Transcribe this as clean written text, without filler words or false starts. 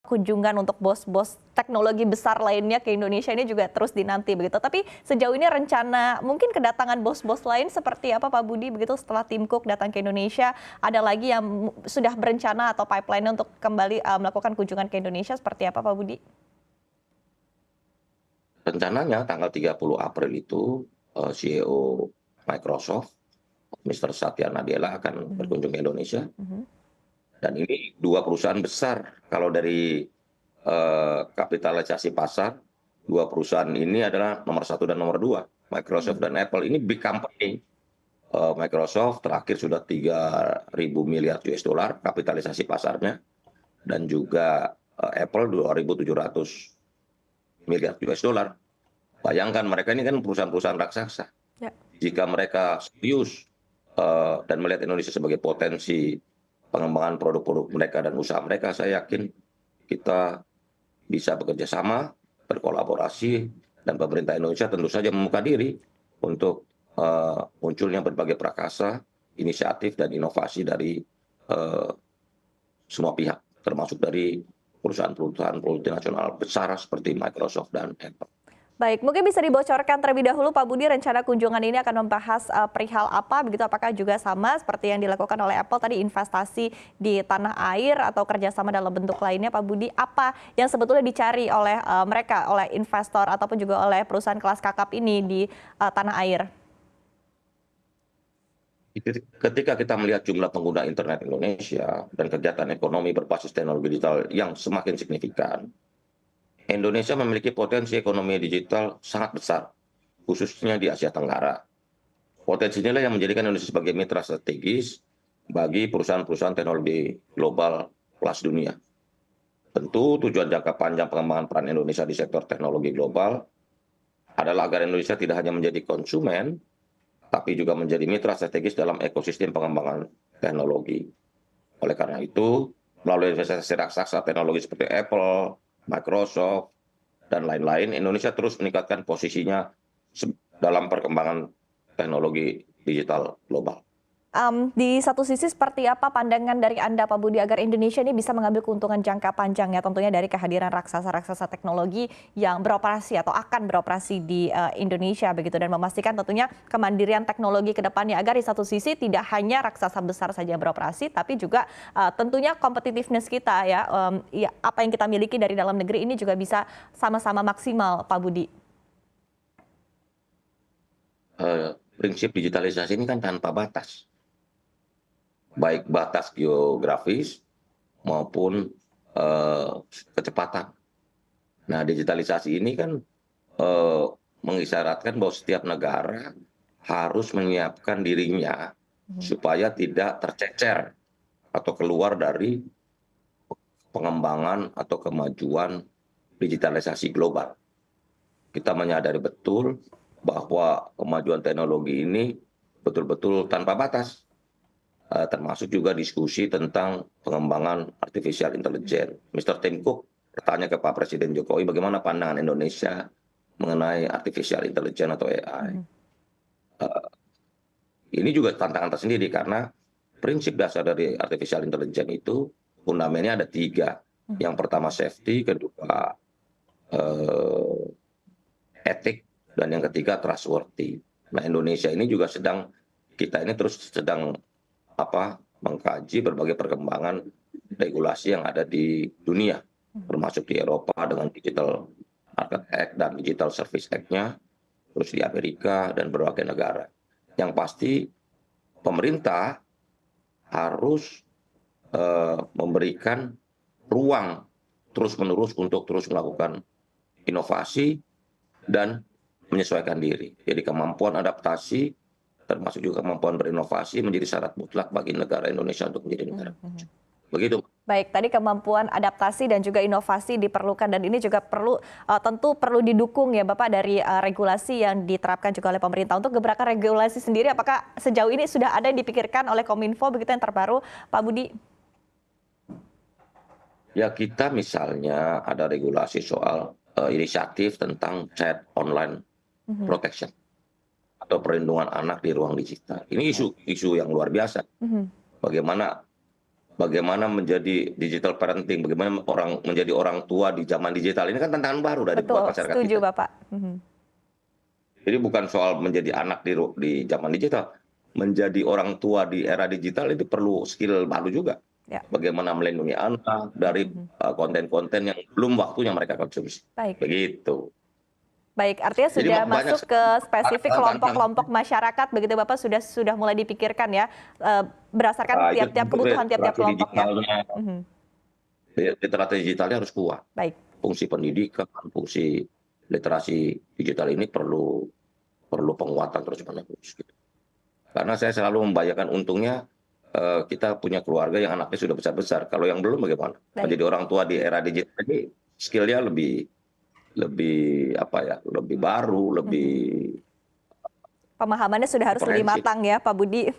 kunjungan untuk bos-bos teknologi besar lainnya ke Indonesia ini juga terus dinanti begitu. Tapi sejauh ini rencana mungkin kedatangan bos-bos lain seperti apa Pak Budi begitu setelah Tim Cook datang ke Indonesia, ada lagi yang sudah berencana atau pipeline untuk kembali melakukan kunjungan ke Indonesia seperti apa Pak Budi? Rencananya tanggal 30 April itu CEO Microsoft, Mr. Satya Nadella akan berkunjung ke Indonesia. Dan ini dua perusahaan besar. Kalau dari kapitalisasi pasar, dua perusahaan ini adalah nomor satu dan nomor dua. Microsoft dan Apple ini big company. Microsoft terakhir sudah 3.000 miliar US dollar kapitalisasi pasarnya. Dan juga Apple 2.700 miliar US dollar. Bayangkan mereka ini kan perusahaan-perusahaan raksasa. Ya. Jika mereka serius dan melihat Indonesia sebagai potensi pengembangan produk-produk mereka dan usaha mereka, saya yakin kita bisa bekerja sama, berkolaborasi, dan pemerintah Indonesia tentu saja membuka diri untuk munculnya berbagai prakarsa, inisiatif, dan inovasi dari semua pihak, termasuk dari perusahaan-perusahaan multinasional besar seperti Microsoft dan Apple. Baik, mungkin bisa dibocorkan terlebih dahulu Pak Budi, rencana kunjungan ini akan membahas perihal apa, begitu apakah juga sama seperti yang dilakukan oleh Apple tadi, investasi di tanah air atau kerjasama dalam bentuk lainnya Pak Budi, apa yang sebetulnya dicari oleh mereka, oleh investor ataupun juga oleh perusahaan kelas kakap ini di tanah air? Ketika kita melihat jumlah pengguna internet Indonesia dan kegiatan ekonomi berbasis teknologi digital yang semakin signifikan, Indonesia memiliki potensi ekonomi digital sangat besar, khususnya di Asia Tenggara. Potensi inilah yang menjadikan Indonesia sebagai mitra strategis bagi perusahaan-perusahaan teknologi global kelas dunia. Tentu tujuan jangka panjang pengembangan peran Indonesia di sektor teknologi global adalah agar Indonesia tidak hanya menjadi konsumen, tapi juga menjadi mitra strategis dalam ekosistem pengembangan teknologi. Oleh karena itu, melalui investasi raksasa teknologi seperti Apple, Microsoft, dan lain-lain, Indonesia terus meningkatkan posisinya dalam perkembangan teknologi digital global. Di satu sisi seperti apa pandangan dari Anda Pak Budi agar Indonesia ini bisa mengambil keuntungan jangka panjang ya tentunya dari kehadiran raksasa-raksasa teknologi yang beroperasi atau akan beroperasi di Indonesia begitu, dan memastikan tentunya kemandirian teknologi ke depannya agar di satu sisi tidak hanya raksasa besar saja yang beroperasi tapi juga tentunya competitiveness kita ya, apa yang kita miliki dari dalam negeri ini juga bisa sama-sama maksimal Pak Budi. Prinsip digitalisasi ini kan tanpa batas, baik batas geografis maupun kecepatan. Nah, digitalisasi ini kan mengisyaratkan bahwa setiap negara harus menyiapkan dirinya supaya tidak tercecer atau keluar dari pengembangan atau kemajuan digitalisasi global. Kita menyadari betul bahwa kemajuan teknologi ini betul-betul tanpa batas. Termasuk juga diskusi tentang pengembangan artificial intelligence. Mr. Tim Cook bertanya ke Pak Presiden Jokowi bagaimana pandangan Indonesia mengenai artificial intelligence atau AI. Ini juga tantangan tersendiri karena prinsip dasar dari artificial intelligence itu fundamennya ada 3. Yang pertama safety, kedua etik, dan yang ketiga trustworthy. Nah, Indonesia ini juga kita ini terus sedang mengkaji berbagai perkembangan regulasi yang ada di dunia, termasuk di Eropa dengan Digital Market Act dan Digital Service Act-nya, terus di Amerika dan berbagai negara. Yang pasti pemerintah harus memberikan ruang terus-menerus untuk terus melakukan inovasi dan menyesuaikan diri. Jadi kemampuan adaptasi termasuk juga kemampuan berinovasi menjadi syarat mutlak bagi negara Indonesia untuk menjadi negara maju. Begitu. Baik, tadi kemampuan adaptasi dan juga inovasi diperlukan dan ini juga tentu perlu didukung ya Bapak dari regulasi yang diterapkan juga oleh pemerintah. Untuk gebrakan regulasi sendiri apakah sejauh ini sudah ada yang dipikirkan oleh Kominfo begitu yang terbaru Pak Budi? Ya, kita misalnya ada regulasi soal inisiatif tentang child online protection atau perlindungan anak di ruang digital. Ini isu yang luar biasa. Bagaimana bagaimana menjadi digital parenting, bagaimana menjadi orang tua di zaman digital. Ini kan tantangan baru dari buat Betul, masyarakat setuju kita. Bapak. Jadi bukan soal menjadi anak di zaman digital, menjadi orang tua di era digital itu perlu skill baru juga. Ya, Bagaimana melindungi anak dari konten-konten yang belum waktunya mereka konsumsi. baik. Begitu. Baik, artinya Jadi sudah banyak masuk ke spesifik tantangan. kelompok-kelompok masyarakat, begitu Bapak sudah mulai dipikirkan ya, berdasarkan Itu tiap-tiap kebutuhan tiap-tiap literasi kelompoknya. digitalnya, literasi digitalnya harus kuat. Baik, Fungsi pendidikan, fungsi literasi digital ini perlu penguatan terus-menerus. Gitu. Karena saya selalu membayangkan untungnya kita punya keluarga yang anaknya sudah besar-besar. Kalau yang belum bagaimana? baik. Menjadi orang tua di era digital ini skillnya lebih baru, lebih Pemahamannya sudah harus lebih komprehensif. matang ya, Pak Budi.